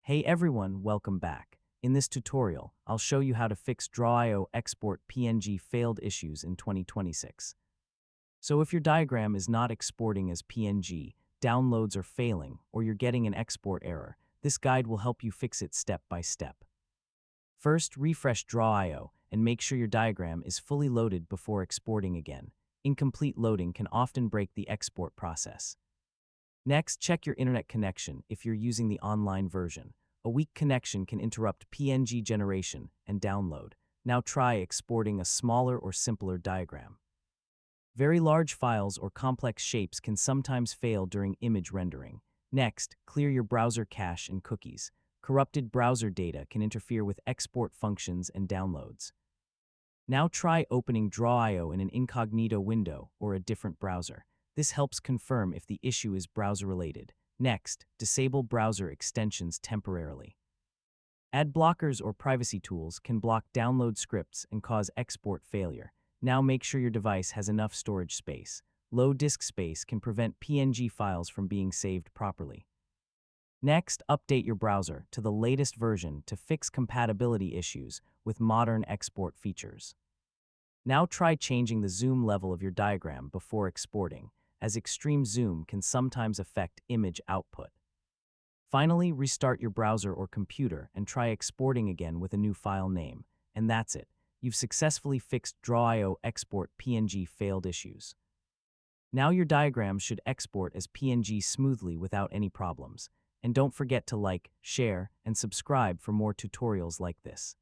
Hey everyone, welcome back. In this tutorial, I'll show you how to fix Draw.io export PNG failed issues in 2026. So if your diagram is not exporting as PNG, downloads are failing, or you're getting an export error, this guide will help you fix it step by step. First, refresh Draw.io and make sure your diagram is fully loaded before exporting again. Incomplete loading can often break the export process. Next, check your internet connection if you're using the online version. A weak connection can interrupt PNG generation and download. Now try exporting a smaller or simpler diagram. Very large files or complex shapes can sometimes fail during image rendering. Next, clear your browser cache and cookies. Corrupted browser data can interfere with export functions and downloads. Now try opening Draw.io in an incognito window or a different browser. This helps confirm if the issue is browser-related. Next, disable browser extensions temporarily. Ad blockers or privacy tools can block download scripts and cause export failure. Now make sure your device has enough storage space. Low disk space can prevent PNG files from being saved properly. Next, update your browser to the latest version to fix compatibility issues with modern export features. Now try changing the zoom level of your diagram before exporting, as extreme zoom can sometimes affect image output. Finally, restart your browser or computer and try exporting again with a new file name. And that's it. You've successfully fixed Draw.io export PNG failed issues. Now your diagram should export as PNG smoothly without any problems. And don't forget to like, share, and subscribe for more tutorials like this.